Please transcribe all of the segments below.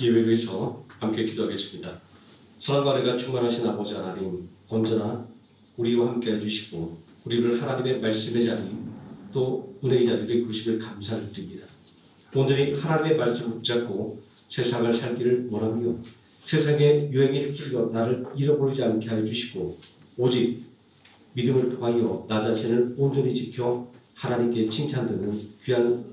예배에서 함께 기도하겠습니다. 사랑과 은혜가 충만하신 아버지 하나님, 언제나 우리와 함께 해주시고 우리를 하나님의 말씀의 자리 또 은혜의 자리로 이끄시길 감사를 드립니다. 오늘이 하나님의 말씀을 붙잡고 세상을 살기를 원하며 세상의 유행에 휩쓸려 나를 잃어버리지 않게 해주시고 오직 믿음을 통하여 나 자신을 온전히 지켜 하나님께 칭찬드리는 귀한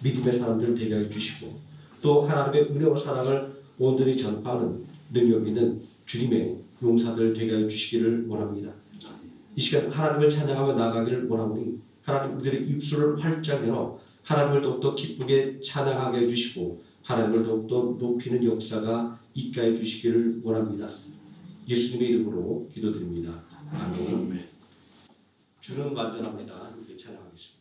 믿음의 사람들 되게 해주시고 또 하나님의 은혜와 사랑을 온전히 전파하는 능력 있는 주님의 용사들 되게 해주시기를 원합니다. 이 시간 하나님을 찬양하며 나아가기를 원하오니 하나님 우리들의 입술을 활짝 열어 하나님을 더욱더 기쁘게 찬양하게 해주시고 하나님을 더욱더 높이는 역사가 있게 해주시기를 원합니다. 예수님의 이름으로 기도드립니다. 아멘. 주는 완전합니다. 이렇게 찬양하겠습니다.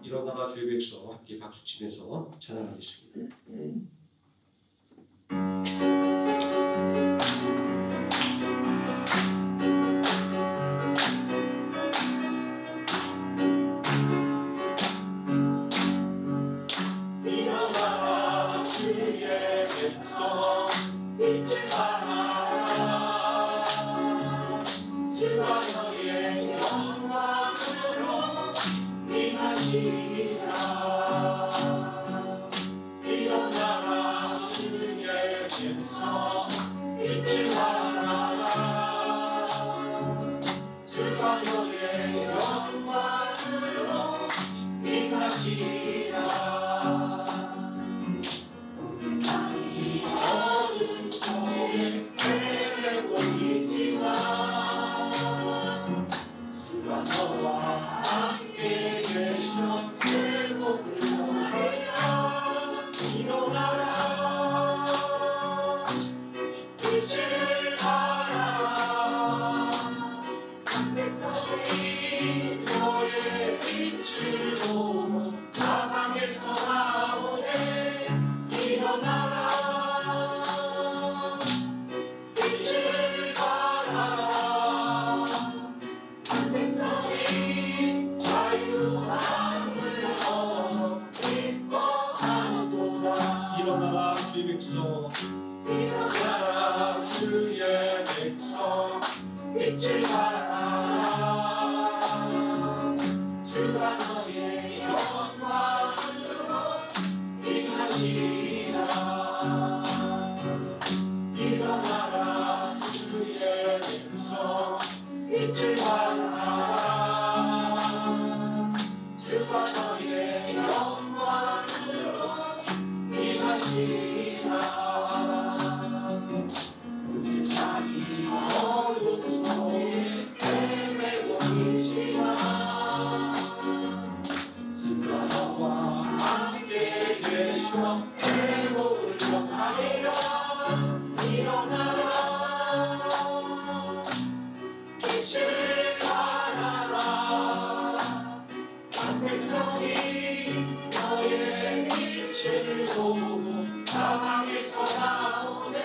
일어나라 주의 백성 함께 박수 치면서 찬양하겠습니다. 일어나라 주의 백성 빛을 발하라 주가 너의 영광으로 임하시리라. 일어나라 주의 백성 빛을 발하라 주가 너의 영광으로 임하시리라. 온 세상이 어둠 속에 헤매고 있지만 주가 너와 함께 계셔 회복을 하리라. 일어나라 빛을 발하라 백성이 너의 빛을 보고 사방에서 나오네. 일어나라 빛을 발하라 백성이 자유함을 얻어 기뻐하는구나. 일어나라 주의 백성 일어나라 주의 백성 빛을 발하라 주가 너의 영광으로 임하시리라. 일어나라 주의 백성 빛을 발하라 주가 너의 영광으로 임하시리라. 온 세상이 어둠 속에 헤매고 있지만 주가 너와 함께 계셔 회복을 하리라. 일어나라 빛을 발하라 백성이 너의 빛을 보고 사방에서 나오네.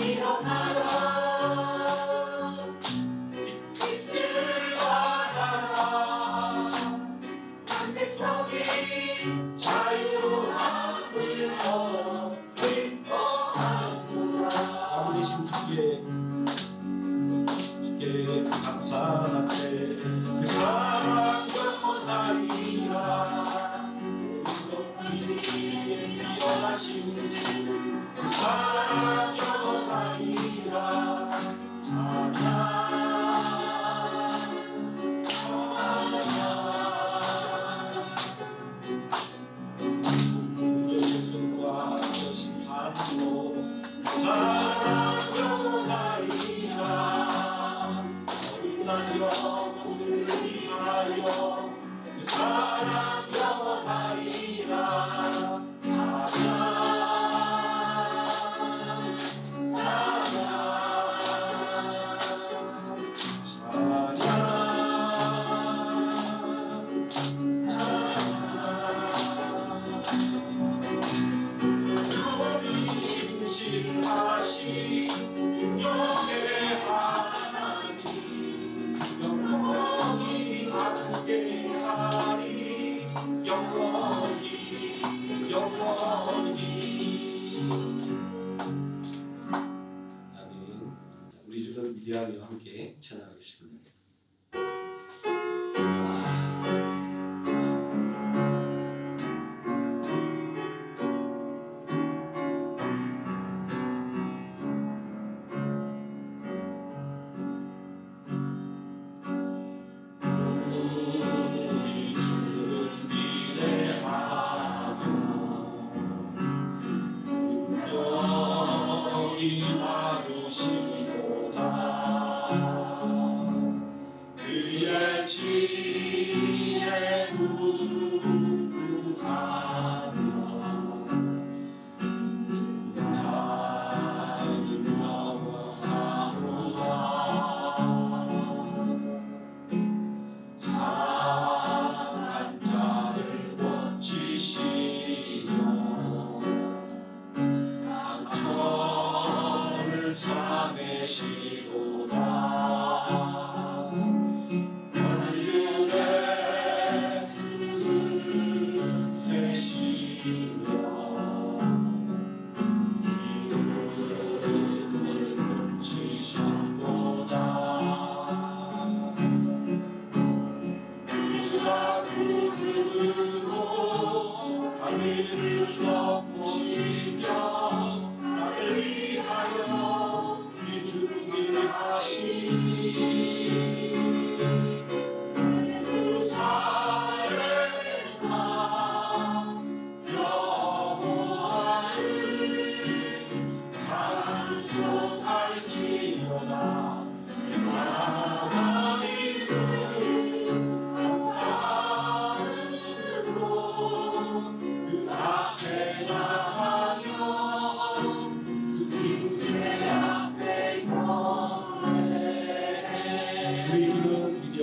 일어나라 빛을 발하라 백성이 자유함을 얻어 기뻐하는구나. 아버지 대신 주께 감사하세. 그 사랑 영원하리라. 우리의 위험하신 주 그 사랑 영원하리라. 찬양 예수와 여신 하리로 그 사랑 영원하리라. 어긋난 영혼을 위하여 그 사랑 영원하리라. 아멘. 우리 주는 위대하며 함께 찬양하겠습니다.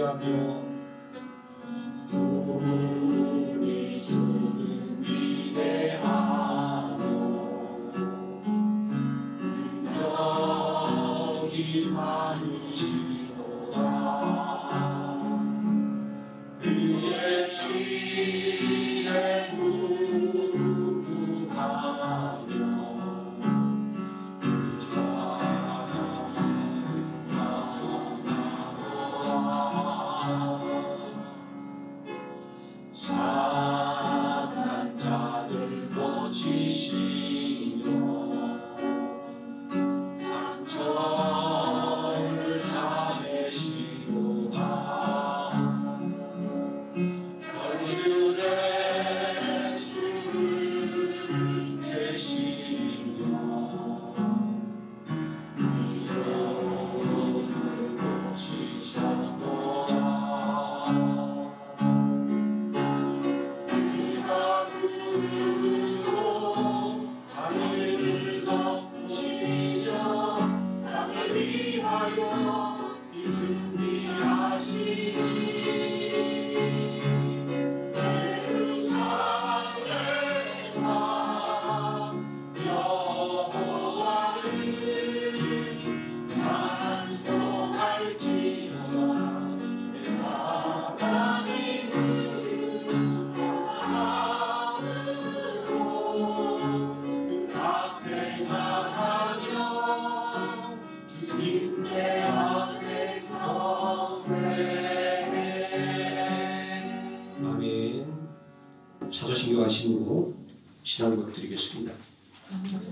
의지하며 우리 주는 위대하며 능력이 많으시도다. 그의 지혜 무궁하며 사랑한 자들 고치시며 상처를 사매시도다. 별들의 수를 세시며 미련을 고치셨도다. 그가 구름으로 하늘을 덮으시며 땅을 위하여 이 준비하시니 예루살렘아 여호와를 찬송할지어다. 내 하나님은 사랑으로 그 앞에 나가며 주님의 앞에 경배해. 아멘. 사도신경 하시고 신앙국 드리겠습니다.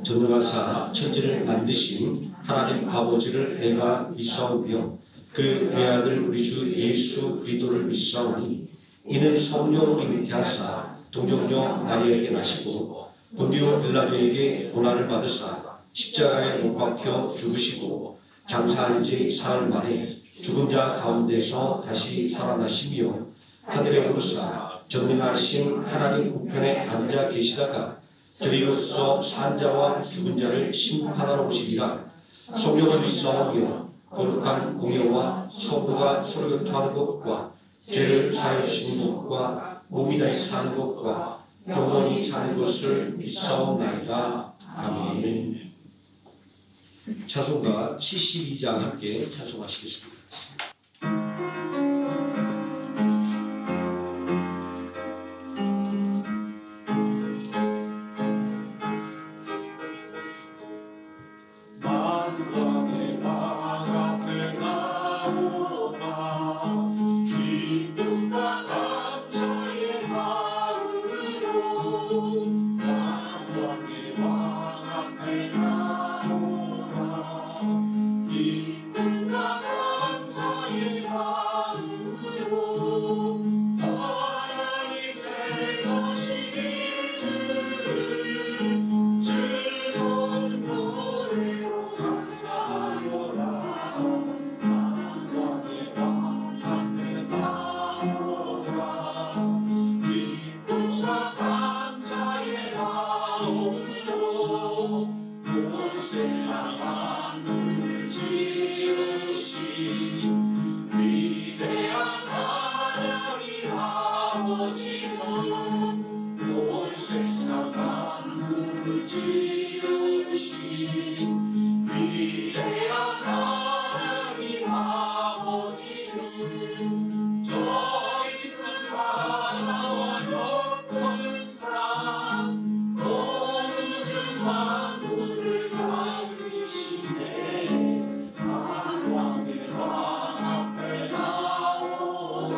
전능하사 천지를 만드신 하나님 아버지를 내가 믿사오며 그 외아들 우리 주 예수 그리스도를 믿사오니 이는 성령으로 잉태하사 동정녀 마리아에게 나시고 본디오 빌라도에게 고난을 받으사 십자가에 못 박혀 죽으시고 장사한 지 사흘 만에 죽은 자 가운데서 다시 살아나시며 하늘에 오르사 전능하신 하나님 우편에 앉아 계시다가 저리로서 산 자와 죽은 자를 심판하러 오시리라. 성령을 믿사오며 거룩한 공예와 성도가 서로 교통하는 것과 죄를 사하여 주시는 것과 몸이 다시 사는 것과 영원히 사는 것을 믿사옵나이다. 아멘. 찬송가 72장 함께 찬송하시겠습니다. 만왕의 왕 앞에 나오라. 기쁨과 감사의 마음으로 만왕의 왕 앞에 나오라. 기쁨과 감사의 마음으로 하나님 되시기를 즐거운 노래로 감사하여라. 만왕의 왕 앞에 나오라. 기쁨과 감사의 마음으로 온 세상 만물을 지으신 위대한 하나님 아버지는 온 세상 만물을 지으신 위대한 하나님 아버지는 저 깊은 바다와 높은 산 온 우주 만물을 다스리시네. 만왕의 왕 앞에 나오라.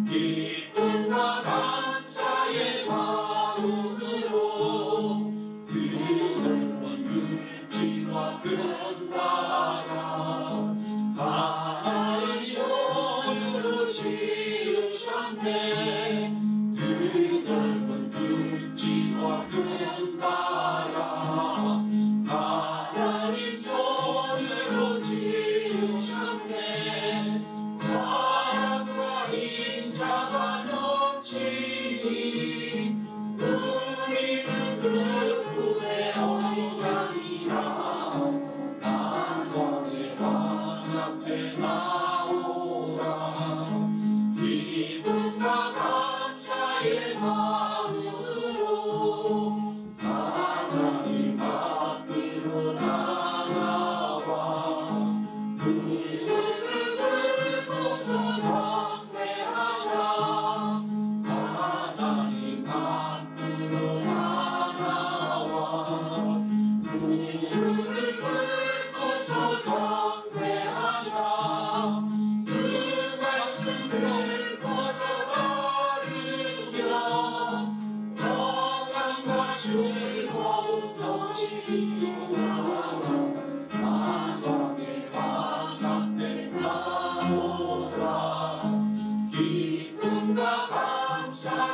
기쁨과 감사의 마음으로 그 넓은 육지와 큰 바다 하나님 손으로 지으셨네. 그 넓은 육지와 큰 바다 하나님 손으로 지으셨네. 사랑과 인자가 넘치니 우리는 그 품에 어린아이라. 만왕의 왕 앞에 나오라.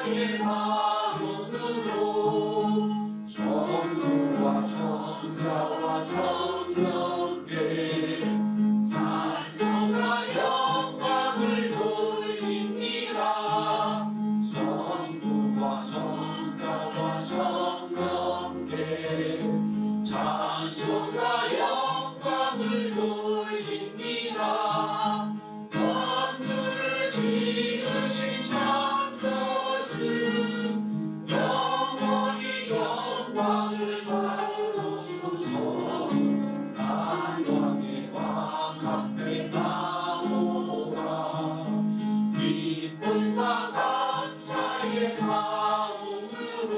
나의 마음으로 성부와 성자와 성령께 찬송과 영광을 돌립니다. 성부와 성자와 성령께 찬송과 영광을 돌립니다. 만물을 지으신 창조주 영원히 영광을 받으옵소서. 만왕의 왕 앞에 나오라 기쁨과 감사의 마음으로.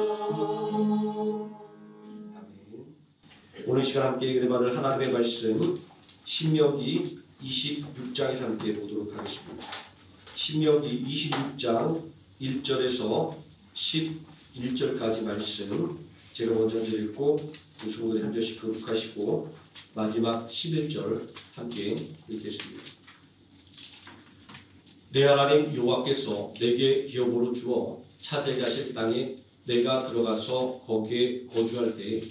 오늘 시간 함께 읽게 받을 하나님의 말씀 신명기 26장에서 함께 보도록 하겠습니다. 신명기 26장 1절에서 11절까지 말씀 제가 먼저 읽고 우승우들 한 절씩 교독하시고 마지막 11절 함께 읽겠습니다. 내 하나님 여호와께서 내게 기업으로 주어 차지하게 하실 땅에 내가 들어가서 거기에 거주할 때에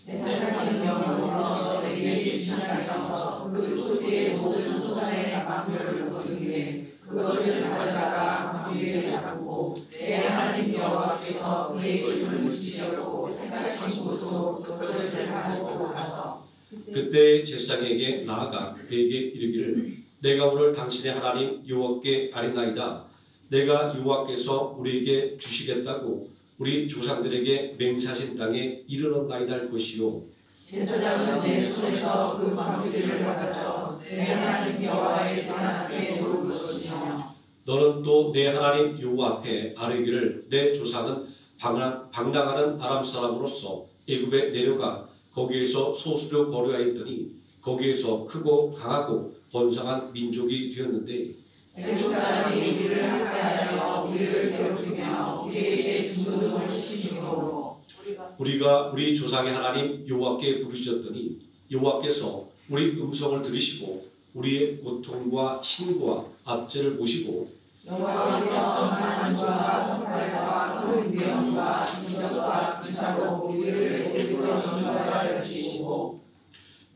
내 하나님 여호와께서 내게 주신 땅에서 그 토지의 모든 소산의 만별을 거두기 위해 그것을 가져다가 거기에 놔두고 내 하나님 여호와께서 그의 이름을 지으시려고 택하신 곳으로 그것을 가지고 가서 그때 제사장에게 나아가 그에게 이르기를 내가 오늘 당신의 하나님 여호와께 아뢰나이다. 내가 여호와께서 우리에게 주시겠다고 우리 조상들에게 맹세하신 땅에 이르렀나이다 할 것이요. 제사장은 내 손에서 그 광주리를 받아서 내 하나님 여호와의 재단 앞에 놓을 것이며 너는 또 내 하나님 여호와 앞에 아뢰기를 내 조상은 방랑하는 아람 사람으로서 애굽에 내려가 거기에서 소수로 거류하였더니 거기에서 크고 강하고 번성한 민족이 되었는데 애굽 사람이 우리를 학대하여 우리를 괴롭히며 우리에게 중고등을 시키므로 우리가 우리 조상의 하나님 여호와께 부르짖었더니 여호와께서 우리 음성을 들으시고 우리의 고통과 신고와 압제를 보시고 여호와께서 만족과 폭발과 큰 위험과 진적과 불사로 우리를 애굽에서 인도하여 주시고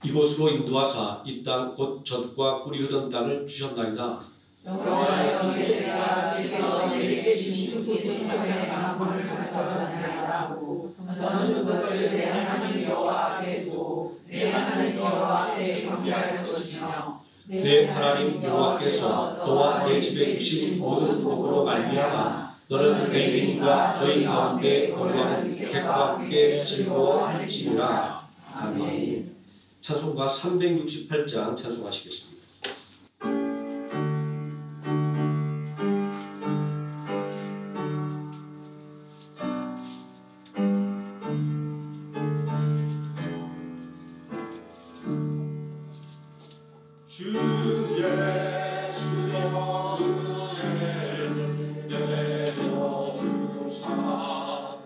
이곳으로 인도하사 이 땅 곧 젖과 꿀이 흐르는 땅을 주셨나이다. 여호와여 이제 내가 주께서 내게 주신 그 생명의 방법을 가져가나이다 하고 너는 그것을 내 하나님 여호와 앞에 두고 내 하나님 여호와 앞에 경배할 것이며 내 하나님 여호와께서 너와 내 집에 주신 모든 복으로 말미암아 너는 레위인과 너희 가운데 거류하는 백과 함께 즐거워할지니라. 아멘. 찬송가 368장 찬송하시겠습니다. 주 예수여 은혜를 내려주사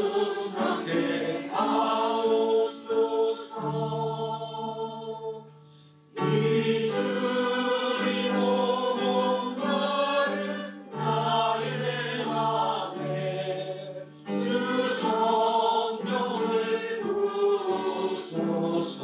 보충하게 하옵소서. 이 주님 오고 마른 나의 맘에 주 성령을 부으소서.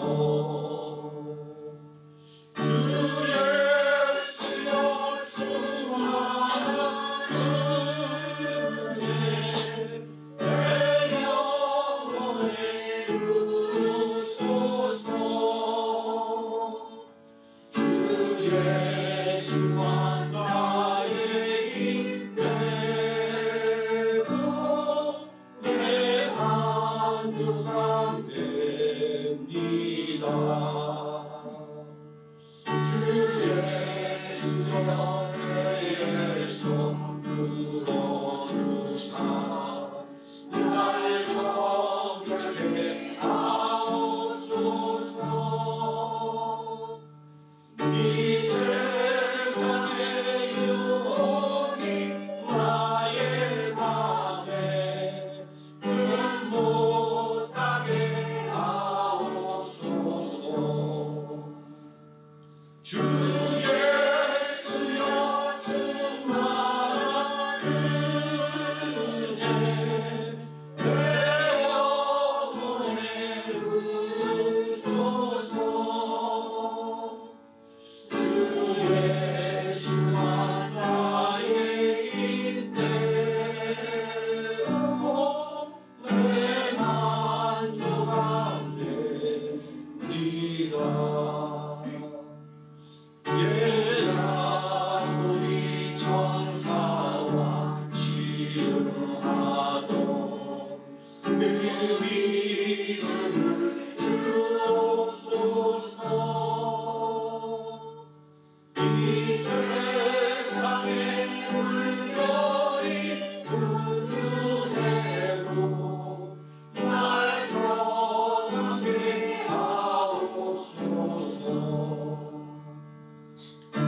주 예수여 충만한 이 세상의 물결이 둥근해도 날 평안케 하옵소서.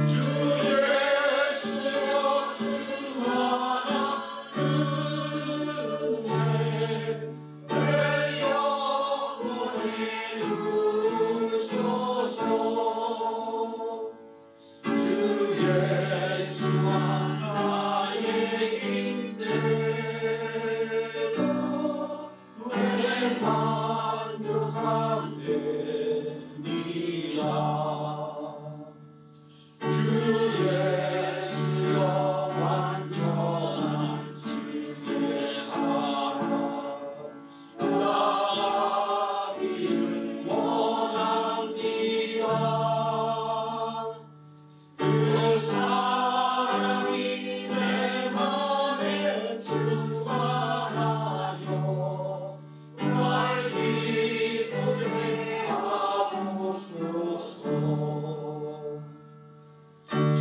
주 예수여 주만한 은혜 내 영혼에 누소서. 주 예수만 나의 인내로 내 만족함되리라. 주 예수여 완전한 주의 사랑 나가기를 원합니다. 그 사랑이 내 맘에 충만하여 날 기쁘게 하옵소서. 주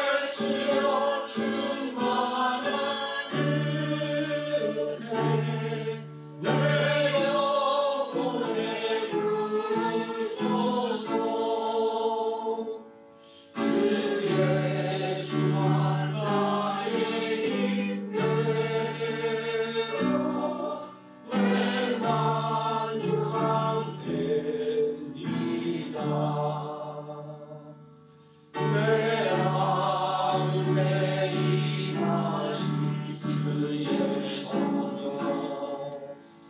예수여 충만한 은혜 내 영혼에 누소서. 주 예수만 나의 인내로 내 만족함되리라. 내 마음에 임하신 주의 성령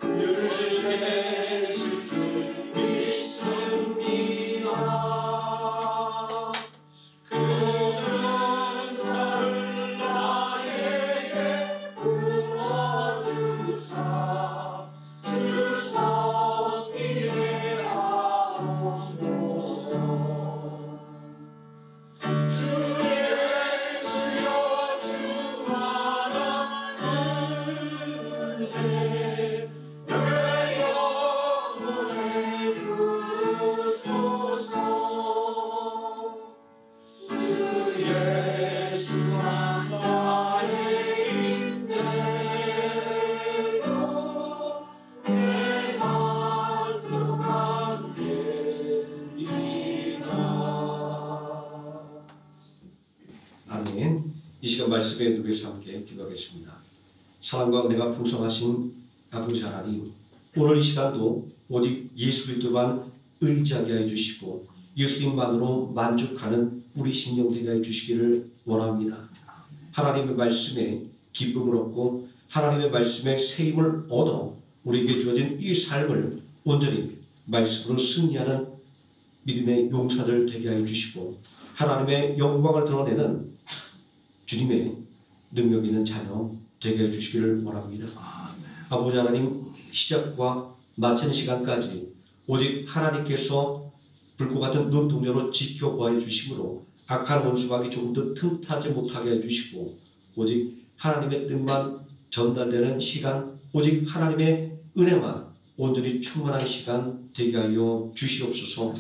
늘 계실 줄 믿습니다. 그 은사를 나에게 부어주사 슬펐기에 하옵소서. 주 예수여 충만한 은혜 내 영혼에 누소서. 주 예수만 나의 인내로 내 만족함되리라. 아멘. 이 시간 말씀에 누리에서 함께 기도하겠습니다. 사랑과 은혜가 풍성하신 아버지 하나님, 오늘 이 시간도 오직 예수 그리스도만 의지하게 해주시고 예수님만으로 만족하는 우리 심령 되게 해주시기를 원합니다. 하나님의 말씀에 기쁨을 얻고 하나님의 말씀에 세임을 얻어 우리에게 주어진 이 삶을 온전히 말씀으로 승리하는 믿음의 용사들 되게 해주시고 하나님의 영광을 드러내는 주님의 능력 있는 자녀 되게 해주시기를 원합니다. 아버지 하나님, 시작과 마치는 시간까지 오직 하나님께서 불꽃 같은 눈동자로 지켜보아 주심으로 악한 원수막이 조금 더 틈타지 못하게 해주시고 오직 하나님의 뜻만 전달되는 시간, 오직 하나님의 은혜만 온전히 충만한 시간 되게 하여 주시옵소서.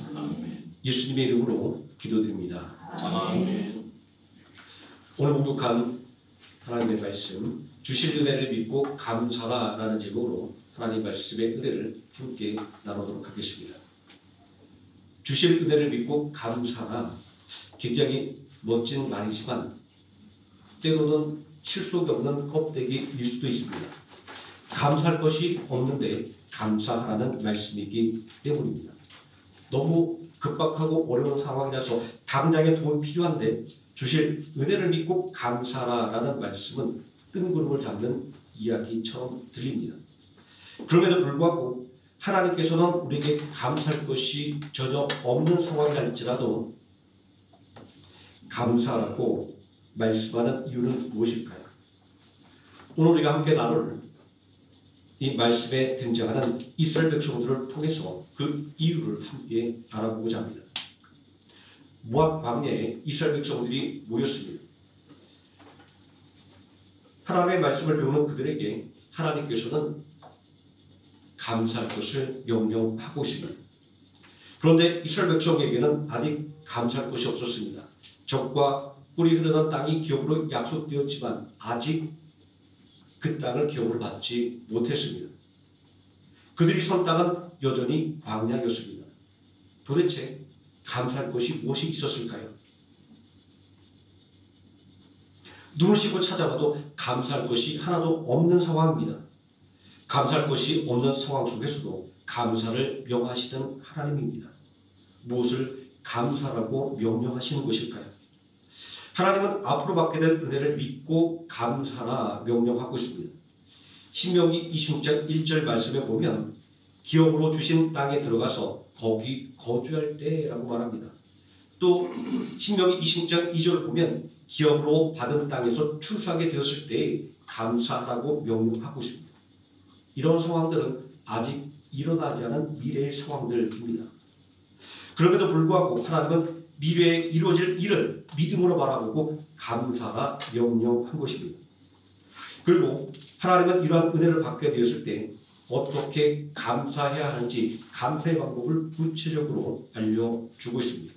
예수님의 이름으로 기도드립니다. 아멘. 오늘 공독한 하나님의 말씀, 주실 은혜를 믿고 감사라라는 제목으로 하나님 말씀의 은혜를 함께 나누도록 하겠습니다. 주실 은혜를 믿고 감사라, 굉장히 멋진 말이지만 때로는 실속이 없는 껍데기일 수도 있습니다. 감사할 것이 없는데 감사하라는 말씀이기 때문입니다. 너무 급박하고 어려운 상황이라서 당장에 도움이 필요한데 주실 은혜를 믿고 감사라라는 말씀은 뜬구름을 잡는 이야기처럼 들립니다. 그럼에도 불구하고 하나님께서는 우리에게 감사할 것이 전혀 없는 상황이 할지라도 감사하라고 말씀하는 이유는 무엇일까요? 오늘 우리가 함께 나눌 이 말씀에 등장하는 이스라엘 백성들을 통해서 그 이유를 함께 알아보고자 합니다. 모압 광야에 이스라엘 백성들이 모였습니다. 하나님의 말씀을 배우는 그들에게 하나님께서는 감사할 것을 명령하고 있습니다. 그런데 이스라엘 백성에게는 아직 감사할 것이 없었습니다. 적과 꿀이 흐르는 땅이 기업으로 약속되었지만 아직 그 땅을 기업으로 받지 못했습니다. 그들이 선 땅은 여전히 광야였습니다. 도대체 감사할 것이 무엇이 있었을까요? 눈을 씻고 찾아봐도 감사할 것이 하나도 없는 상황입니다. 감사할 것이 없는 상황 속에서도 감사를 명하시는 하나님입니다. 무엇을 감사라고 명령하시는 것일까요? 하나님은 앞으로 받게 될 은혜를 믿고 감사라 명령하고 있습니다. 신명기 26장 1절 말씀에 보면 기업으로 주신 땅에 들어가서 거기 거주할 때라고 말합니다. 또 신명기 26장 2절을 보면 기업으로 받은 땅에서 추수하게 되었을 때 감사하라고 명령하고 있습니다. 이런 상황들은 아직 일어나지 않은 미래의 상황들입니다. 그럼에도 불구하고 하나님은 미래에 이루어질 일을 믿음으로 바라보고 감사라 명령한 것입니다. 그리고 하나님은 이러한 은혜를 받게 되었을 때 어떻게 감사해야 하는지 감사의 방법을 구체적으로 알려주고 있습니다.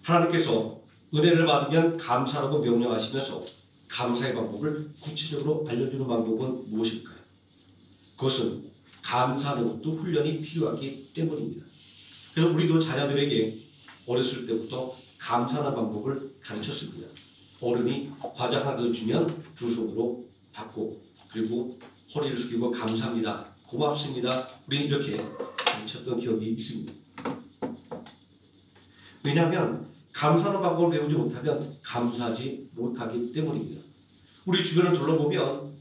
하나님께서 은혜를 받으면 감사라고 명령하시면서 감사의 방법을 구체적으로 알려주는 방법은 무엇일까요? 그것은 감사하는 것도 훈련이 필요하기 때문입니다. 그래서 우리도 자녀들에게 어렸을 때부터 감사하는 방법을 가르쳤습니다. 어른이 과자 하나 더 주면 두 손으로 받고 그리고 허리를 숙이고 감사합니다. 고맙습니다. 우리는 이렇게 가르쳤던 기억이 있습니다. 왜냐하면 감사하는 방법을 배우지 못하면 감사하지 못하기 때문입니다. 우리 주변을 둘러보면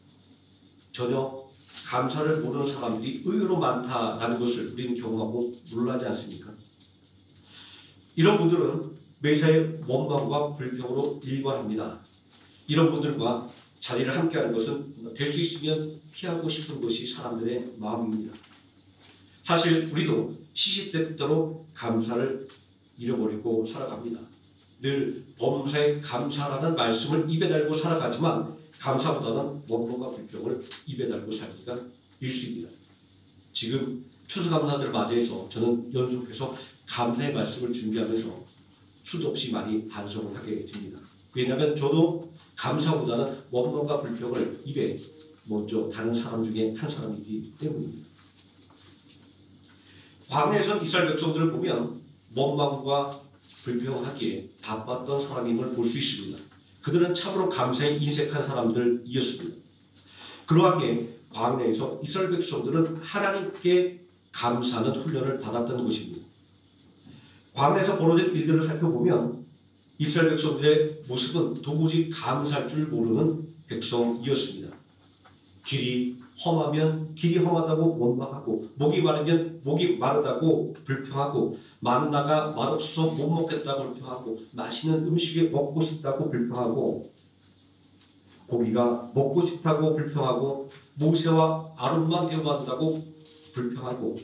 전혀 감사를 모르는 사람들이 의외로 많다라는 것을 우리는 경험하고 놀라지 않습니까? 이런 분들은 매사에 원망과 불평으로 일관합니다. 이런 분들과 자리를 함께하는 것은 될 수 있으면 피하고 싶은 것이 사람들의 마음입니다. 사실 우리도 시시때때로 감사를 잃어버리고 살아갑니다. 늘 범사에 감사라는 말씀을 입에 달고 살아가지만 감사보다는 원망과 불평을 입에 달고 살기가 일수입니다. 지금 추수감사절을 맞이해서 저는 연속해서 감사의 말씀을 준비하면서 수도 없이 많이 반성을 하게 됩니다. 왜냐하면 저도 감사보다는 원망과 불평을 입에 먼저 다른 사람 중에 한 사람이기 때문입니다. 광야에서 이스라엘 백성들을 보면 원망과 불평하기에 바빴던 사람임을 볼 수 있습니다. 그들은 참으로 감사에 인색한 사람들이었습니다. 그러하기에 광야에서 이스라엘 백성들은 하나님께 감사하는 훈련을 받았던 것입니다. 광야에서 벌어진 일들을 살펴보면 이스라엘 백성들의 모습은 도무지 감사할 줄 모르는 백성이었습니다. 길이 험하면 길이 험하다고 원망하고 목이 마르면 목이 마르다고 불평하고 만나가 맛없어서 못 먹겠다고 불평하고 맛있는 음식이 먹고 싶다고 불평하고 고기가 먹고 싶다고 불평하고 모세와 아론만 대화한다고 불평하고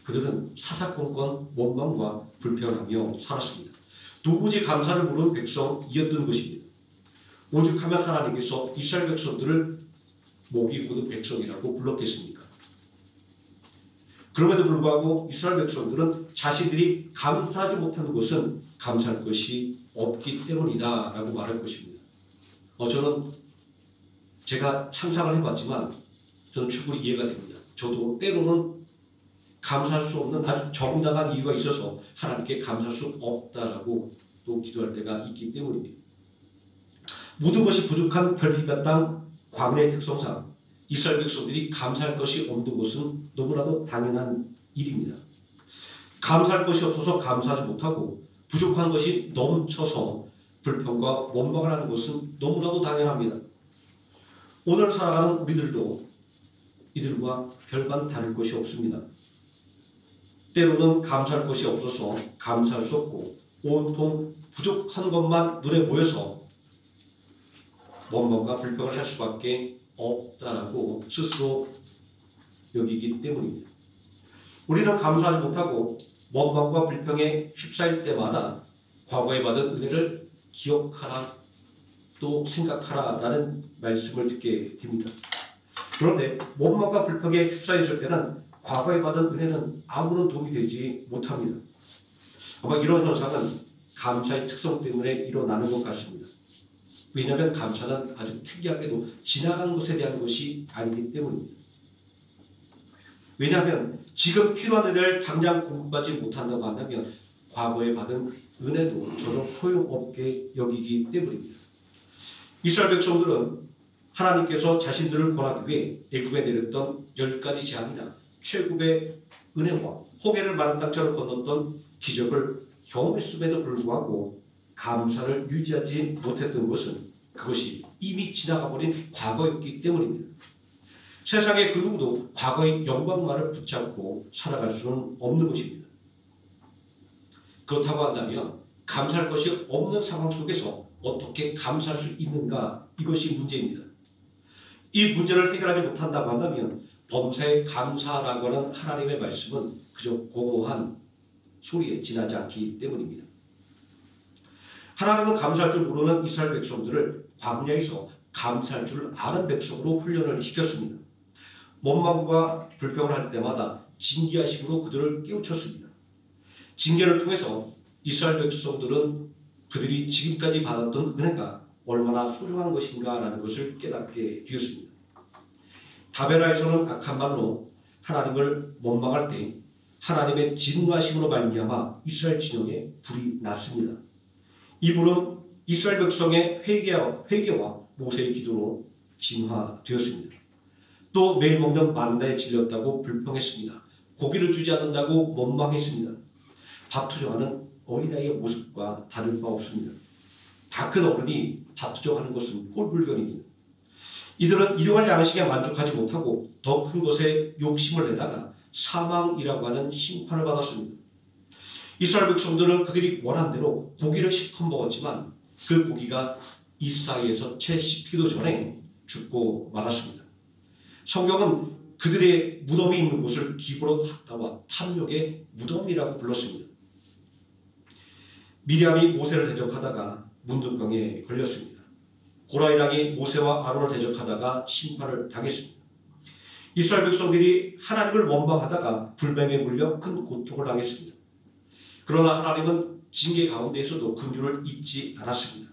그들은 사사건건 원망과 불평하며 살았습니다. 도무지 감사를 모르는 백성이었던 것입니다. 오죽하면 하나님께서 이스라엘 백성들을 목이 곧은 백성이라고 불렀겠습니까? 그럼에도 불구하고 이스라엘 백성들은 자신들이 감사하지 못하는 것은 감사할 것이 없기 때문이다 라고 말할 것입니다. 저는 제가 상상을 해봤지만 저는 충분히 이해가 됩니다. 저도 때로는 감사할 수 없는 아주 정당한 이유가 있어서 하나님께 감사할 수 없다라고 또 기도할 때가 있기 때문입니다. 모든 것이 부족한 결핍한 땅 광야의 특성상 이스라엘 백성들이 감사할 것이 없는 것은 너무나도 당연한 일입니다. 감사할 것이 없어서 감사하지 못하고 부족한 것이 넘쳐서 불평과 원망을 하는 것은 너무나도 당연합니다. 오늘 살아가는 우리들도 이들과 별반 다를 것이 없습니다. 때로는 감사할 것이 없어서 감사할 수 없고 온통 부족한 것만 눈에 보여서 원망과 불평을 할 수밖에 없다라고 스스로 여기기 때문입니다. 우리는 감사하지 못하고 원망과 불평에 휩싸일 때마다 과거에 받은 은혜를 기억하라 또 생각하라라는 말씀을 듣게 됩니다. 그런데 원망과 불평에 휩싸였을 때는 과거에 받은 은혜는 아무런 도움이 되지 못합니다. 아마 이런 현상은 감사의 특성 때문에 일어나는 것 같습니다. 왜냐하면 감사는 아주 특이하게도 지나간 것에 대한 것이 아니기 때문입니다. 왜냐하면 지금 필요한 은혜를 당장 공급받지 못한다고 한다면 과거에 받은 은혜도 전혀 소용없게 여기기 때문입니다. 이스라엘 백성들은 하나님께서 자신들을 권하기 위해 애굽에 내렸던 10가지 제한이나 최고의 은혜와 홍해를 마른 땅처럼 건넜던 기적을 경험했음에도 불구하고 감사를 유지하지 못했던 것은 그것이 이미 지나가버린 과거였기 때문입니다. 세상의 그 누구도 과거의 영광만을 붙잡고 살아갈 수는 없는 것입니다. 그렇다고 한다면 감사할 것이 없는 상황 속에서 어떻게 감사할 수 있는가, 이것이 문제입니다. 이 문제를 해결하지 못한다고 한다면 범사에 감사라고 하는 하나님의 말씀은 그저 고고한 소리에 지나지 않기 때문입니다. 하나님은 감사할 줄 모르는 이스라엘 백성들을 광야에서 감사할 줄 아는 백성으로 훈련을 시켰습니다. 원망과 불평을 할 때마다 징계하심으로 그들을 깨우쳤습니다. 징계를 통해서 이스라엘 백성들은 그들이 지금까지 받았던 은혜가 얼마나 소중한 것인가라는 것을 깨닫게 되었습니다. 다베라에서는 악한 말로 하나님을 원망할 때 하나님의 진노하심으로 말미암아 이스라엘 진영에 불이 났습니다. 이 불은 이스라엘 백성의 회개와 모세의 기도로 진화되었습니다. 또 매일 먹는 만나에 질렸다고 불평했습니다. 고기를 주지 않는다고 원망했습니다. 밥 투정하는 어린아이의 모습과 다를 바 없습니다. 다 큰 어른이 밥 투정하는 것은 꼴불견입니다. 이들은 일용할 양식에 만족하지 못하고 더 큰 것에 욕심을 내다가 사망이라고 하는 심판을 받았습니다. 이스라엘 백성들은 그들이 원한 대로 고기를 실컷 먹었지만 그 고기가 이 사이에서 채 씹히기도 전에 죽고 말았습니다. 성경은 그들의 무덤이 있는 곳을 기브론 학다와 탐욕의 무덤이라고 불렀습니다. 미리암이 모세를 대적하다가 문둥병에 걸렸습니다. 고라이당이 모세와 아론을 대적하다가 심판을 당했습니다. 이스라엘 백성들이 하나님을 원망하다가 불뱀에 물려 큰 고통을 당했습니다. 그러나 하나님은 징계 가운데에서도 긍휼을 잊지 않았습니다.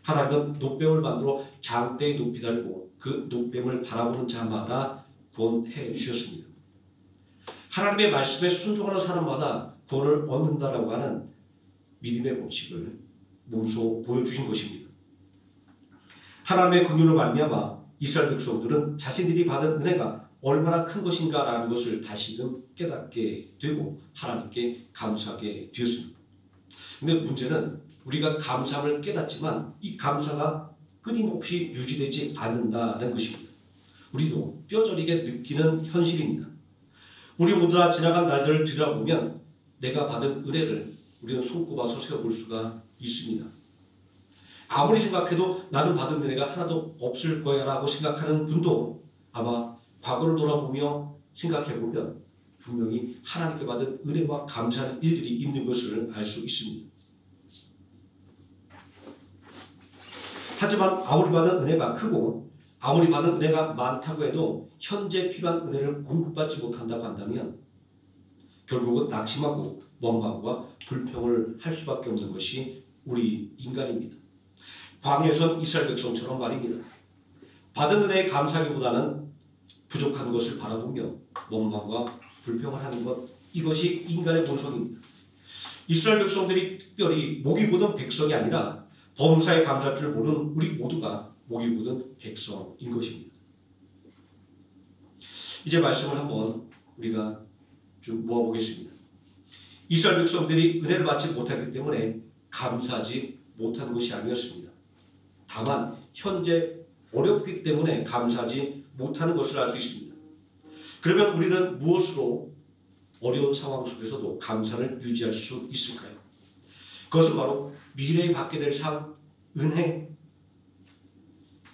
하나님은 놋뱀을 만들어 장대에 높이 달고 그 놋뱀을 바라보는 자마다 구원해 주셨습니다. 하나님의 말씀에 순종하는 사람마다 구원을 얻는다라고 하는 믿음의 법칙을 몸소 보여주신 것입니다. 하나님의 긍휼로 말미암아 이스라엘 백성들은 자신들이 받은 은혜가 얼마나 큰 것인가라는 것을 다시금 깨닫게 되고 하나님께 감사하게 되었습니다. 그런데 문제는 우리가 감사함을 깨닫지만 이 감사가 끊임없이 유지되지 않는다는 것입니다. 우리도 뼈저리게 느끼는 현실입니다. 우리 모두 다 지나간 날들을 뒤돌아보면 내가 받은 은혜를 우리는 손꼽아서 세어볼 수가 있습니다. 아무리 생각해도 나는 받은 은혜가 하나도 없을 거야 라고 생각하는 분도 아마 과거를 돌아보며 생각해보면 분명히 하나님께 받은 은혜와 감사하는 일들이 있는 것을 알 수 있습니다. 하지만 아무리 받은 은혜가 크고 아무리 받은 은혜가 많다고 해도 현재 필요한 은혜를 공급받지 못한다고 한다면 결국은 낙심하고 원망과 불평을 할 수밖에 없는 것이 우리 인간입니다. 광야에선 이스라엘 백성처럼 말입니다. 받은 은혜에 감사하기보다는 부족한 것을 바라보며 원망과 불평을 하는 것, 이것이 인간의 본성입니다. 이스라엘 백성들이 특별히 목이 굳은 백성이 아니라 범사에 감사할 줄 모르는 우리 모두가 목이 굳은 백성인 것입니다. 이제 말씀을 한번 우리가 좀 모아보겠습니다. 이스라엘 백성들이 은혜를 받지 못했기 때문에 감사하지 못하는 것이 아니었습니다. 다만 현재 어렵기 때문에 감사하지 못하는 것을 알 수 있습니다. 그러면 우리는 무엇으로 어려운 상황 속에서도 감사를 유지할 수 있을까요? 그것은 바로 미래에 받게 될 상, 은혜,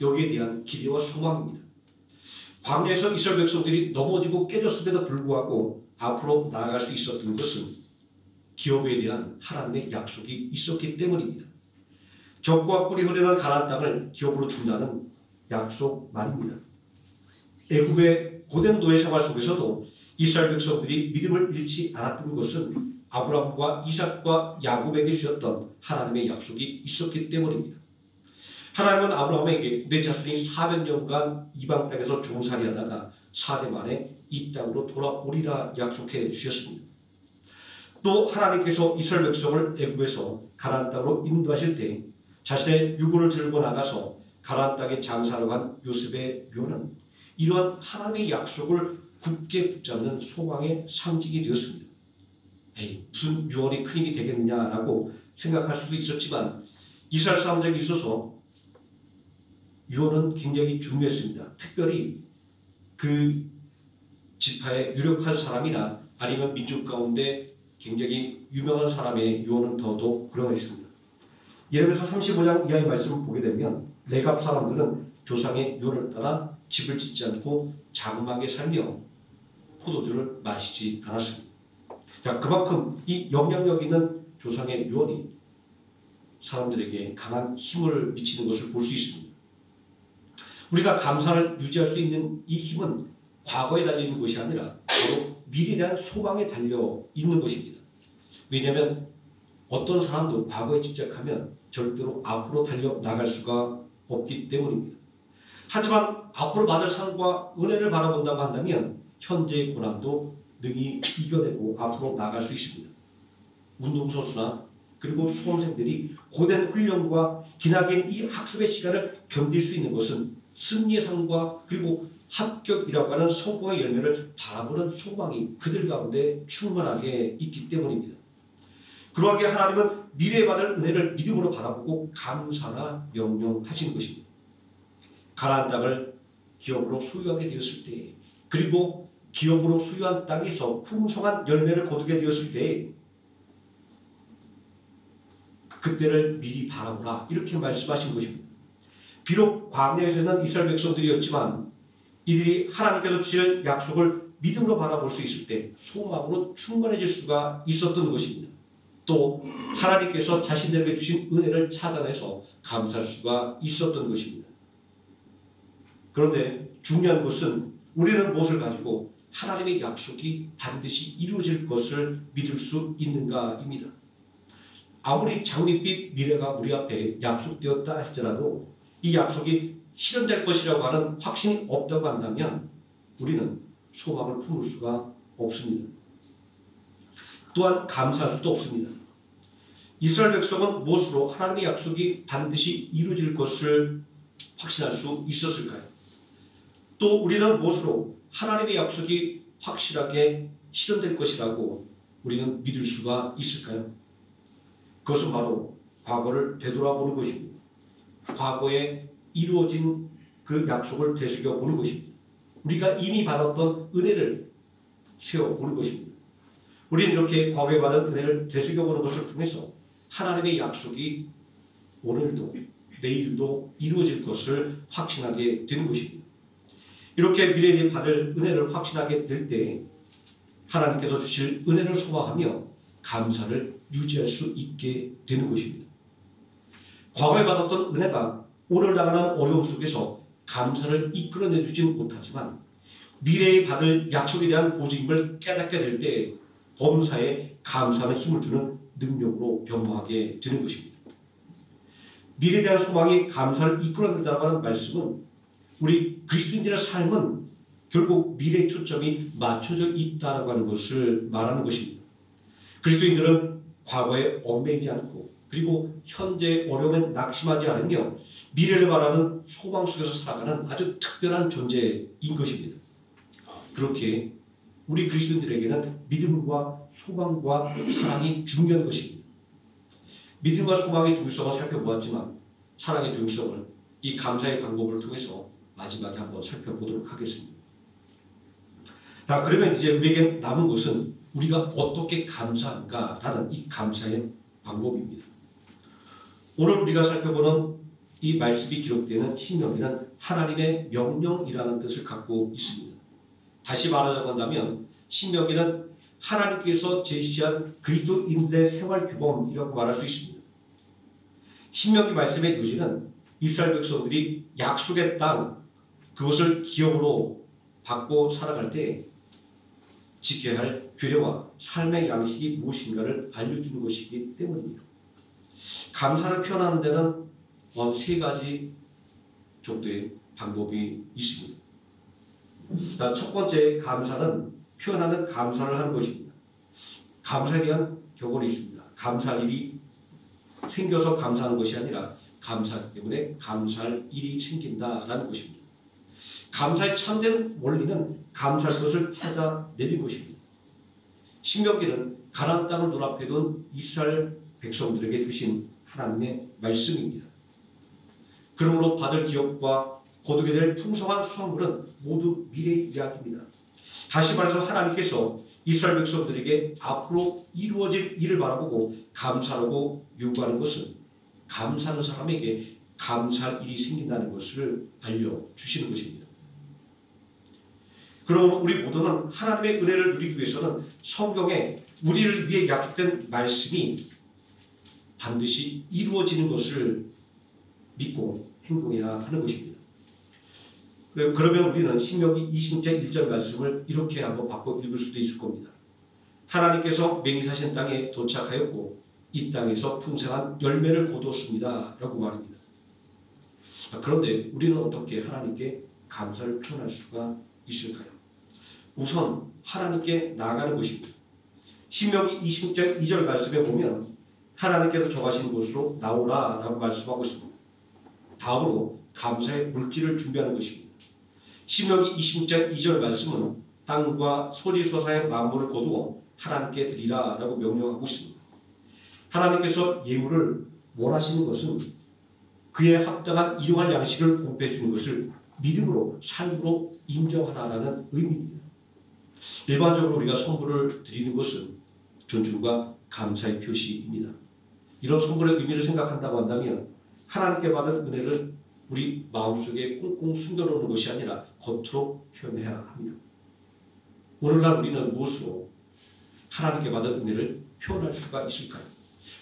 여기에 대한 기대와 소망입니다. 광야에서 이스라엘 백성들이 넘어지고 깨졌음에도 불구하고 앞으로 나아갈 수 있었던 것은 기업에 대한 하나님의 약속이 있었기 때문입니다. 적과 꿀이 흐르는 가나안 땅을 기업으로 준다는 약속 말입니다. 애굽의 고된 노예 생활 속에서도 이스라엘 백성들이 믿음을 잃지 않았던 것은 아브라함과 이삭과 야곱에게 주셨던 하나님의 약속이 있었기 때문입니다. 하나님은 아브라함에게 내 자손이 400년간 이방 땅에서 종살이하다가 4대 만에 이 땅으로 돌아오리라 약속해 주셨습니다. 또 하나님께서 이스라엘 백성을 애굽에서 가나안 땅으로 인도하실 때 자신의 유고를 들고 나가서 가나안 땅에 장사로 간 요셉의 묘는 이러한 하나님의 약속을 굳게 붙잡는 소망의 상징이 되었습니다. 무슨 유언이 큰 힘이 되겠느냐라고 생각할 수도 있었지만 이스라엘 사람들에게 있어서 유언은 굉장히 중요했습니다. 특별히 그 지파의 유력한 사람이나 아니면 민족 가운데 굉장히 유명한 사람의 유언은 더더욱 그러했습니다. 예레미야 35장 이하의 말씀을 보게 되면 레갑 사람들은 조상의 유언을 따라 집을 짓지 않고 장막에 살며 포도주를 마시지 않았습니다. 자, 그만큼 이 영향력 있는 조상의 유언이 사람들에게 강한 힘을 미치는 것을 볼 수 있습니다. 우리가 감사를 유지할 수 있는 이 힘은 과거에 달려있는 것이 아니라 바로 미래에 대한 소망에 달려있는 것입니다. 왜냐하면 어떤 사람도 과거에 집착하면 절대로 앞으로 달려나갈 수가 없기 때문입니다. 하지만 앞으로 받을 상과 은혜를 바라본다고 한다면 현재의 고난도 능히 이겨내고 앞으로 나갈 수 있습니다. 운동선수나 그리고 수험생들이 고된 훈련과 기나긴 이 학습의 시간을 견딜 수 있는 것은 승리의 상과 그리고 합격이라고 하는 성공의 열매를 바라보는 소망이 그들 가운데 충만하게 있기 때문입니다. 그러하게 하나님은 미래에 받을 은혜를 믿음으로 바라보고 감사나 명령하신 것입니다. 가나안 땅을 기업으로 소유하게 되었을 때 그리고 기업으로 소유한 땅에서 풍성한 열매를 거두게 되었을 때 그때를 미리 바라보라 이렇게 말씀하신 것입니다. 비록 광야에서는 이스라엘 백성들이었지만 이들이 하나님께서 주실 약속을 믿음으로 바라볼 수 있을 때 소망으로 충만해질 수가 있었던 것입니다. 또 하나님께서 자신들에게 주신 은혜를 찾아내서 감사할 수가 있었던 것입니다. 그런데 중요한 것은 우리는 무엇을 가지고 하나님의 약속이 반드시 이루어질 것을 믿을 수 있는가입니다. 아무리 장밋빛 미래가 우리 앞에 약속되었다 할지라도 이 약속이 실현될 것이라고 하는 확신이 없다고 한다면 우리는 소망을 품을 수가 없습니다. 또한 감사할 수도 없습니다. 이스라엘 백성은 무엇으로 하나님의 약속이 반드시 이루어질 것을 확신할 수 있었을까요? 또 우리는 무엇으로 하나님의 약속이 확실하게 실현될 것이라고 우리는 믿을 수가 있을까요? 그것은 바로 과거를 되돌아보는 것입니다. 과거에 이루어진 그 약속을 되새겨보는 것입니다. 우리가 이미 받았던 은혜를 세워보는 것입니다. 우리는 이렇게 과거에 받은 은혜를 되새겨보는 것을 통해서 하나님의 약속이 오늘도 내일도 이루어질 것을 확신하게 되는 것입니다. 이렇게 미래에 받을 은혜를 확신하게 될 때 하나님께서 주실 은혜를 소망하며 감사를 유지할 수 있게 되는 것입니다. 과거에 받았던 은혜가 오늘 당하는 어려움 속에서 감사를 이끌어내주지는 못하지만 미래에 받을 약속에 대한 보증임을 깨닫게 될 때 범사에 감사하는 힘을 주는 능력으로 변모하게 되는 것입니다. 미래에 대한 소망이 감사를 이끌어낸다고 하는 말씀은 우리 그리스도인들의 삶은 결국 미래의 초점이 맞춰져 있다고 하는 것을 말하는 것입니다. 그리스도인들은 과거에 얽매이지 않고 그리고 현재의 어려움에 낙심하지 않으며 미래를 바라는 소망 속에서 살아가는 아주 특별한 존재인 것입니다. 그렇게 우리 그리스도인들에게는 믿음과 소망과 사랑이 중요한 것입니다. 믿음과 소망의 중요성을 살펴보았지만 사랑의 중요성을 이 감사의 방법을 통해서 마지막에 한번 살펴보도록 하겠습니다. 자, 그러면 이제 우리에게 남은 것은 우리가 어떻게 감사한가라는 이 감사의 방법입니다. 오늘 우리가 살펴보는 이 말씀이 기록되는 신명기는 하나님의 명령이라는 뜻을 갖고 있습니다. 다시 말하자고 한다면 신명기는 하나님께서 제시한 그리스도인들의 생활 규범이라고 말할 수 있습니다. 신명기 말씀의 요지는 이스라엘 백성들이 약속의 땅 그것을 기업으로 받고 살아갈 때 지켜야 할 규례와 삶의 양식이 무엇인가를 알려주는 것이기 때문입니다. 감사를 표현하는 데는 세 가지 정도의 방법이 있습니다. 첫 번째, 감사는 표현하는 감사를 하는 것입니다. 감사에 대한 격언이 있습니다. 감사할 일이 생겨서 감사하는 것이 아니라 감사하기 때문에 감사할 일이 생긴다라는 것입니다. 감사의 참된 원리는 감사할 것을 찾아내는 것입니다. 신명기는 가나안 땅을 눈앞에 둔 이스라엘 백성들에게 주신 하나님의 말씀입니다. 그러므로 받을 기업과 거두게 될 풍성한 수확물은 모두 미래의 이야기입니다. 다시 말해서 하나님께서 이스라엘 백성들에게 앞으로 이루어질 일을 바라보고 감사하고 요구하는 것은 감사하는 사람에게 감사할 일이 생긴다는 것을 알려주시는 것입니다. 그러므로 우리 모두는 하나님의 은혜를 누리기 위해서는 성경에 우리를 위해 약속된 말씀이 반드시 이루어지는 것을 믿고 행동해야 하는 것입니다. 그러면 우리는 신명기 26장 1절 말씀을 이렇게 한번 바꿔 읽을 수도 있을 겁니다. 하나님께서 맹세하신 땅에 도착하였고 이 땅에서 풍성한 열매를 거두었습니다. 라고 말합니다. 그런데 우리는 어떻게 하나님께 감사를 표현할 수가 있을까요? 우선 하나님께 나아가는 것입니다. 신명기 26장 2절 말씀에 보면 하나님께서 정하신 곳으로 나오라 라고 말씀하고 있습니다. 다음으로 감사의 물질을 준비하는 것입니다. 신명기 26장 2절 말씀은 땅과 소지소사의 만물을 거두어 하나님께 드리라 라고 명령하고 있습니다. 하나님께서 예물을 원하시는 것은 그에 합당한 일용할 양식을 공급해 주는 것을 믿음으로 삶으로 인정하라는 의미입니다. 일반적으로 우리가 선물을 드리는 것은 존중과 감사의 표시입니다. 이런 선물의 의미를 생각한다고 한다면 하나님께 받은 은혜를 우리 마음속에 꽁꽁 숨겨놓는 것이 아니라 겉으로 표현해야 합니다. 오늘날 우리는 무엇으로 하나님께 받은 은혜를 표현할 수가 있을까요?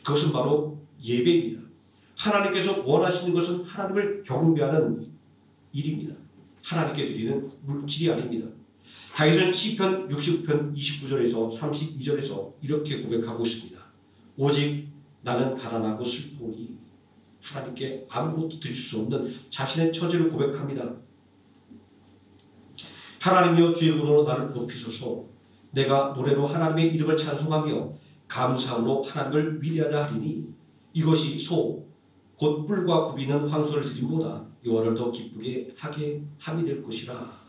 그것은 바로 예배입니다. 하나님께서 원하시는 것은 하나님을 경배하는 일입니다. 하나님께 드리는 물질이 아닙니다. 다윗은 시편 60편 29절에서 32절에서 이렇게 고백하고 있습니다. 오직 나는 가난하고 슬프오니 하나님께 아무것도 드릴 수 없는 자신의 처지를 고백합니다. 하나님이여 주의 이름으로 나를 높이소서. 내가 노래로 하나님의 이름을 찬송하며 감사함으로 하나님을 위대하다 하리니 이것이 소 곧 뿔과 굽이는 황소를 드림보다 여호와를 더 기쁘게 하게 함이 될 것이라.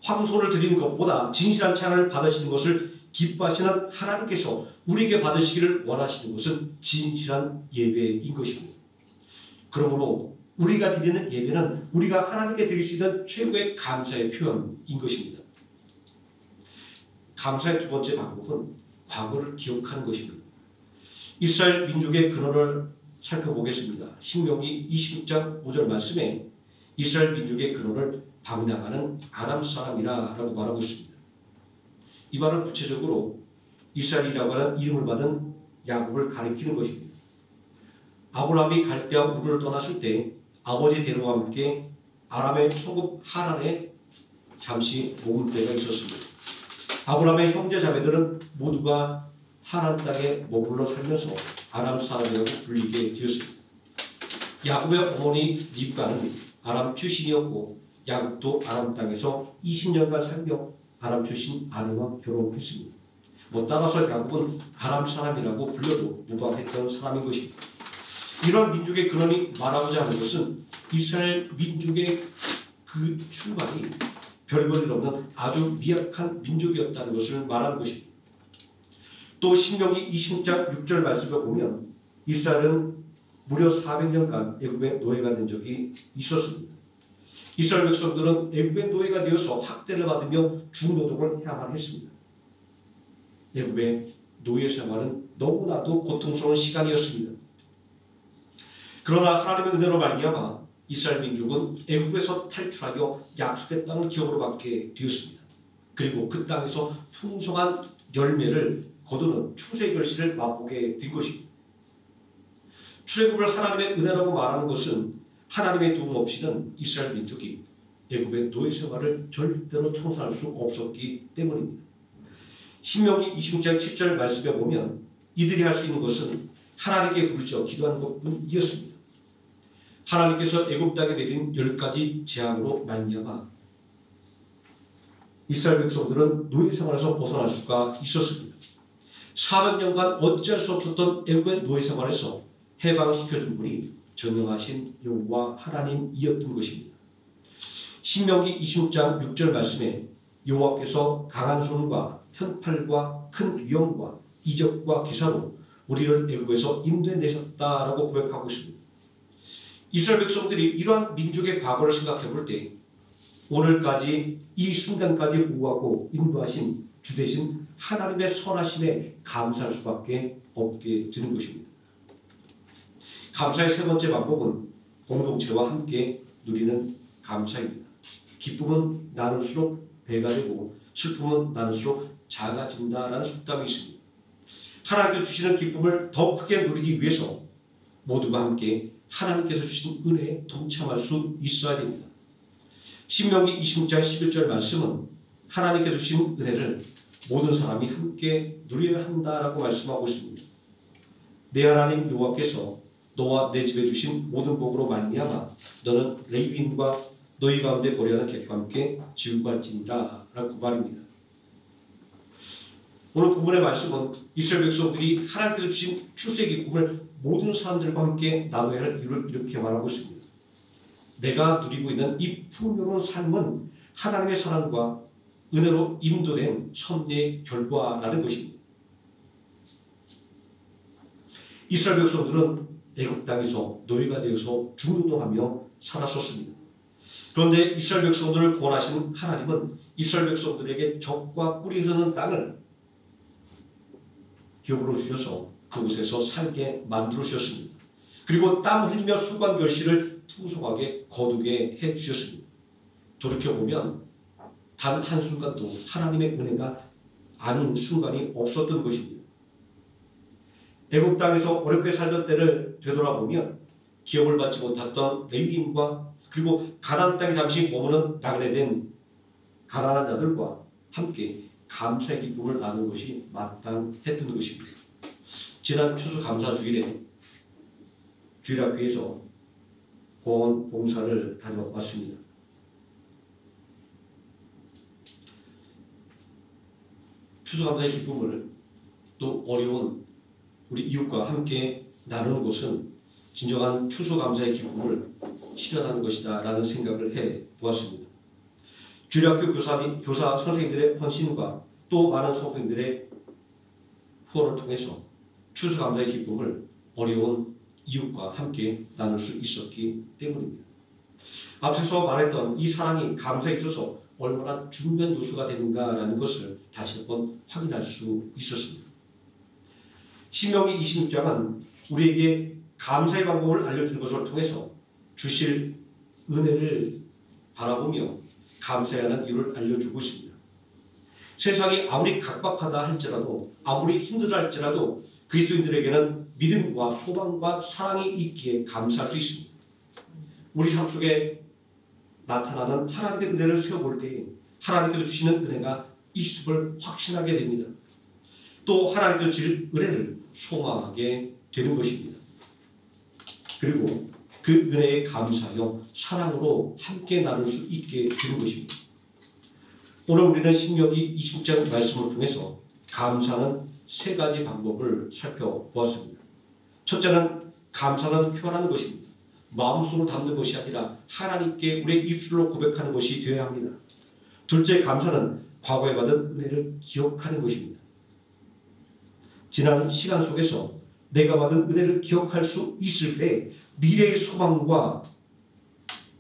황소를 드리는 것보다 진실한 찬양을 받으시는 것을 기뻐하시는 하나님께서 우리에게 받으시기를 원하시는 것은 진실한 예배인 것입니다. 그러므로 우리가 드리는 예배는 우리가 하나님께 드릴 수 있는 최고의 감사의 표현인 것입니다. 감사의 두 번째 방법은 과거를 기억하는 것입니다. 이스라엘 민족의 근원을 살펴보겠습니다. 신명기 26장 5절 말씀에 이스라엘 민족의 근원을 방랑하는 아람 사람이라고 말하고 있습니다. 이 말은 구체적으로 이스라엘이라고 하는 이름을 받은 야곱을 가리키는 것입니다. 아브라함이 갈대아 우르를 떠났을 때 아버지 데려와 함께 아람의 소국 하란에 잠시 머물 때가 있었습니다. 아브라함의 형제 자매들은 모두가 하란 땅에 머물러 살면서 아람 사람이라고 불리게 되었습니다. 야곱의 어머니 립가는 아람 출신이었고 야곱도 아람 땅에서 20년간 살며 아람 출신 아내와 결혼했습니다. 따라서 야곱은 아람 사람이라고 불려도 무방했던 사람인 것입니다. 이런 민족의 근원이 말하고자 하는 것은 이스라엘 민족의 그 출발이 별볼일 없는 아주 미약한 민족이었다는 것을 말하는 것입니다. 또 신명기 26장 6절 말씀을 보면 이스라엘은 무려 400년간 애굽의 노예가 된 적이 있었습니다. 이스라엘 백성들은 애굽의 노예가 되어서 학대를 받으며 중노동을 해야만 했습니다. 애굽의 노예 생활은 너무나도 고통스러운 시간이었습니다. 그러나 하나님의 은혜로 말미암아 이스라엘 민족은 애굽에서 탈출하여 약속의 땅을 기업으로 받게 되었습니다. 그리고 그 땅에서 풍성한 열매를 거두는 추수의 결실을 맛보게 된 것입니다. 출애굽을 하나님의 은혜라고 말하는 것은 하나님의 도움 없이는 이스라엘 민족이 애굽의 노예 생활을 절대로 청산할 수 없었기 때문입니다. 신명기 26장 7절 말씀에 보면 이들이 할 수 있는 것은 하나님께 부르짖어 기도하는 것뿐이었습니다. 하나님께서 애굽 땅에 내린 10가지 재앙으로 말미암아 이스라엘 백성들은 노예 생활에서 벗어날 수가 있었습니다. 400년간 어찌할 수 없었던 애굽의 노예 생활에서 해방시켜준 분이 전능하신 여호와 하나님이었던 것입니다. 신명기 26장 6절 말씀에 여호와께서 강한 손과 편팔과 큰 위엄과 이적과 기사로 우리를 애굽에서 인도해내셨다라고 고백하고 있습니다. 이스라엘 백성들이 이러한 민족의 과거를 생각해 볼 때 오늘까지 이 순간까지 보호하고 인도하신 주되신 하나님의 선하심에 감사할 수밖에 없게 되는 것입니다. 감사의 세 번째 방법은 공동체와 함께 누리는 감사입니다. 기쁨은 나눌수록 배가 되고 슬픔은 나눌수록 작아진다라는 속담이 있습니다. 하나님께서 주시는 기쁨을 더 크게 누리기 위해서 모두가 함께 하나님께서 주신 은혜에 동참할 수 있어야 됩니다. 신명기 26장 11절 말씀은 하나님께서 주신 은혜를 모든 사람이 함께 누려야 한다라고 말씀하고 있습니다. 내 하나님 여호와께서 너와 내 집에 주신 모든 복으로 말미암아 너는 레위인과 너희 가운데 거류하는 객과 함께 지우고 할지니라 라고 말입니다. 오늘 본문의 말씀은 이스라엘 백성들이 하나님께서 주신 출세의 기쁨을 모든 사람들과 함께 나눠야 할 이유를 이렇게 말하고 있습니다. 내가 누리고 있는 이 풍요로운 삶은 하나님의 사랑과 은혜로 인도된 섭리의 결과라는 것입니다. 이스라엘 백성들은 애굽 땅에서 노예가 되어서 중노동하며 살았었습니다. 그런데 이스라엘 백성들을 구원하신 하나님은 이스라엘 백성들에게 적과 꿀이 흐르는 땅을 기업으로 주셔서 그곳에서 살게 만들어 주셨습니다. 그리고 땀 흘리며 수고한 결실을 풍성하게 거두게 해 주셨습니다. 돌이켜보면 단 한순간도 하나님의 은혜가 아닌 순간이 없었던 것입니다. 애굽 땅에서 어렵게 살던 때를 되돌아보면 기업을 받지 못했던 레위인과 그리고 가나안 땅에 잠시 머무는 나그네 된 가난한 자들과 함께 감사의 기쁨을 나누는 것이 마땅했던 것입니다. 지난 추수감사주일에 주일학교에서 공원 봉사를 다녀왔습니다. 추수감사의 기쁨을 또 어려운 우리 이웃과 함께 나누는 것은 진정한 추수감사의 기쁨을 실현하는 것이다 라는 생각을 해 보았습니다. 주일학교 교사 선생님들의 헌신과 또 많은 성도님들의 후원을 통해서 추수감사의 기쁨을 어려운 이웃과 함께 나눌 수 있었기 때문입니다. 앞서서 말했던 이 사랑이 감사에 있어서 얼마나 중요한 요소가 되는가라는 것을 다시 한번 확인할 수 있었습니다. 신명기 26장은 우리에게 감사의 방법을 알려주는 것을 통해서 주실 은혜를 바라보며 감사해야 하는 이유를 알려주고 있습니다. 세상이 아무리 각박하다 할지라도 아무리 힘들다 할지라도 그리스도인들에게는 믿음과 소망과 사랑이 있기에 감사할 수 있습니다. 우리 삶 속에 나타나는 하나님의 은혜를 세워볼 때 하나님께서 주시는 은혜가 있음을 확신하게 됩니다. 또 하나님께서 주실 은혜를 소망하게 되는 것입니다. 그리고 그 은혜에 감사하여 사랑으로 함께 나눌 수 있게 되는 것입니다. 오늘 우리는 신명기 26장 말씀을 통해서 감사는 세 가지 방법을 살펴보았습니다. 첫째는 감사는 표현하는 것입니다. 마음속으로 담는 것이 아니라 하나님께 우리의 입술로 고백하는 것이 되어야 합니다. 둘째, 감사는 과거에 받은 은혜를 기억하는 것입니다. 지난 시간 속에서 내가 받은 은혜를 기억할 수 있을 때 미래의 소망과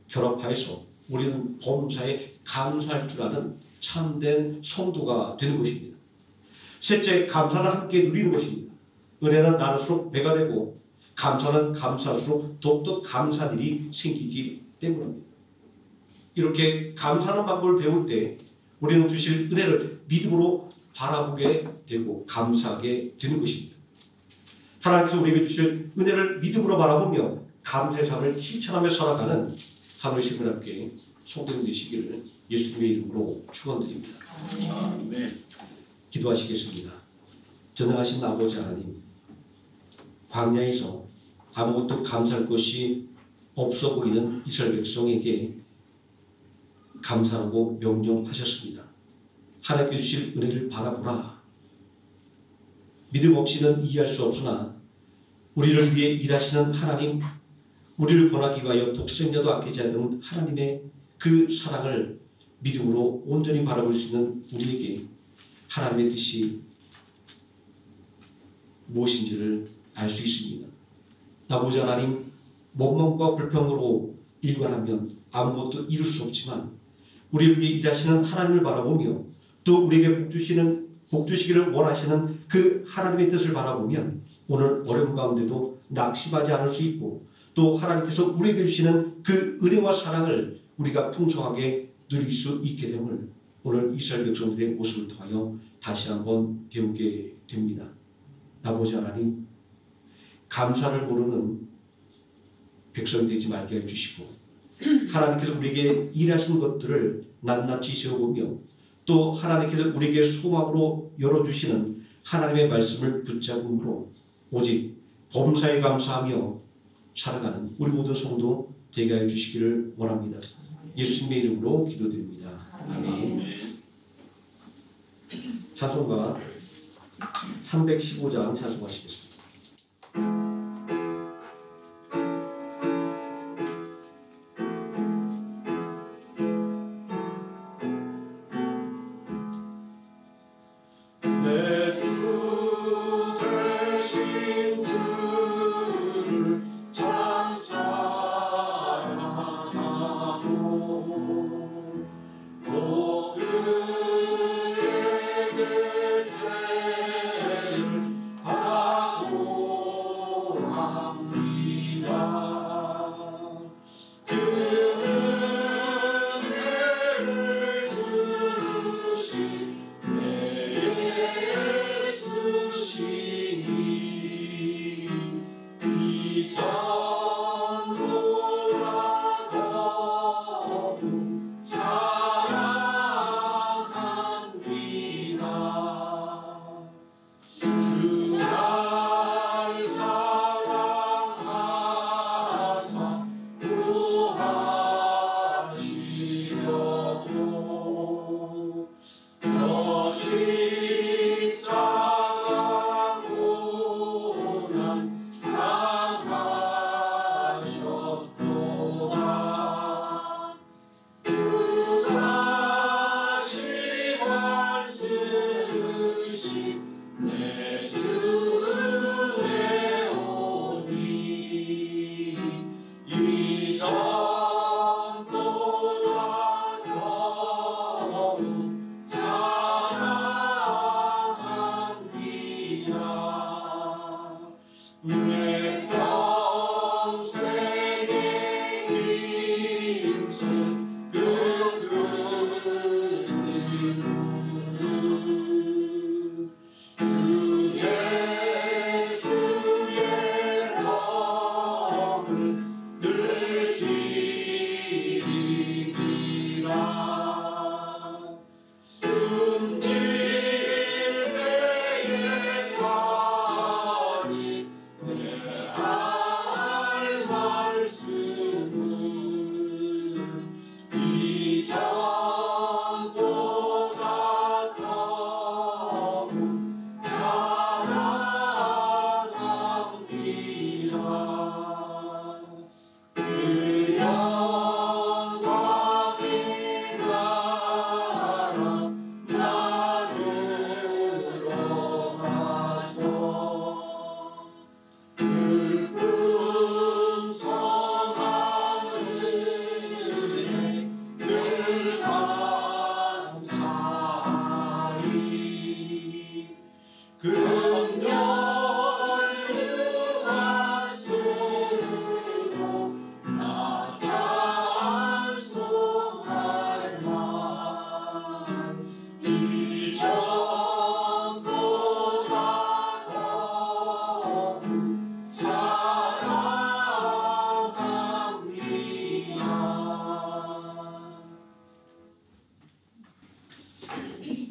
결합하여서 우리는 범사에 감사할 줄 아는 참된 성도가 되는 것입니다. 셋째, 감사는 함께 누리는 것입니다. 은혜는 나눌수록 배가 되고 감사는 감사할수록 더욱더 감사한 일이 생기기 때문입니다. 이렇게 감사하는 방법을 배울 때 우리는 주실 은혜를 믿음으로 바라보게 되고 감사하게 되는 것입니다. 하나님께서 우리에게 주실 은혜를 믿음으로 바라보며 감사의 삶을 실천하며 살아가는 하루의 신문학교의 성도님 되시기를 예수님의 이름으로 축원드립니다. 아멘. 기도하시겠습니다. 전능하신 아버지 하나님, 광야에서 아무것도 감사할 것이 없어 보이는 이스라엘 백성에게 감사하고 명령하셨습니다. 하나님께 주실 은혜를 바라보라. 믿음 없이는 이해할 수 없으나 우리를 위해 일하시는 하나님, 우리를 권하기 위하여 독생자도 아끼지 않는 하나님의 그 사랑을 믿음으로 온전히 바라볼 수 있는 우리에게 하나님의 뜻이 무엇인지를 알 수 있습니다. 아버지 하나님, 원망과 불평으로 일관하면 아무것도 이룰 수 없지만 우리를 위해 일하시는 하나님을 바라보며 또 우리에게 복 주시기를 원하시는 그 하나님의 뜻을 바라보면 오늘 어려움 가운데도 낙심하지 않을 수 있고 또 하나님께서 우리에게 주시는 그 은혜와 사랑을 우리가 풍성하게 누릴 수 있게 됨을 오늘 이스라엘 백성들의 모습을 통하여 다시 한번 배우게 됩니다. 아버지 하나님, 감사를 모르는 백성 되지 말게 해주시고 하나님께서 우리에게 일하신 것들을 낱낱이 세워보며 또 하나님께서 우리에게 소망으로 열어주시는 하나님의 말씀을 붙잡음으로 오직 범사에 감사하며 살아가는 우리 모든 성도 되게 하여 주시기를 원합니다. 예수님의 이름으로 기도드립니다. 아멘. 찬송가 315장 찬송하시겠습니다.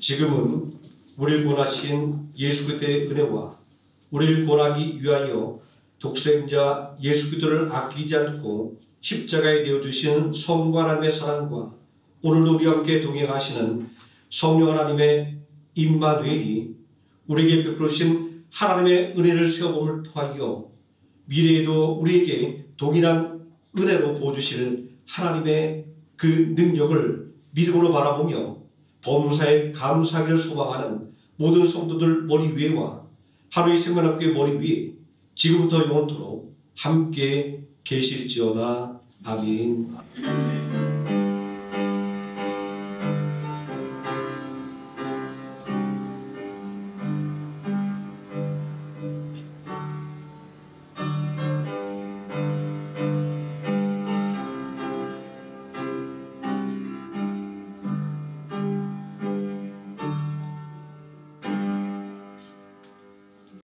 지금은 우리를 구원하신 예수 그리스도의 은혜와 우리를 구원하기 위하여 독생자 예수 그리스도를 아끼지 않고 십자가에 내어주신 성부 하나님의 사랑과 오늘도 우리와 함께 동행하시는 성령 하나님의 임마누엘이 우리에게 베푸신 하나님의 은혜를 세워봄을 통하여 미래에도 우리에게 동일한 은혜로 보여주실 하나님의 그 능력을 믿음으로 바라보며 범사에 감사하기를 소망하는 모든 성도들 머리 위에와 하루의 생명학교의 머리 위에 지금부터 영원토록 함께 계실지어다. 아멘.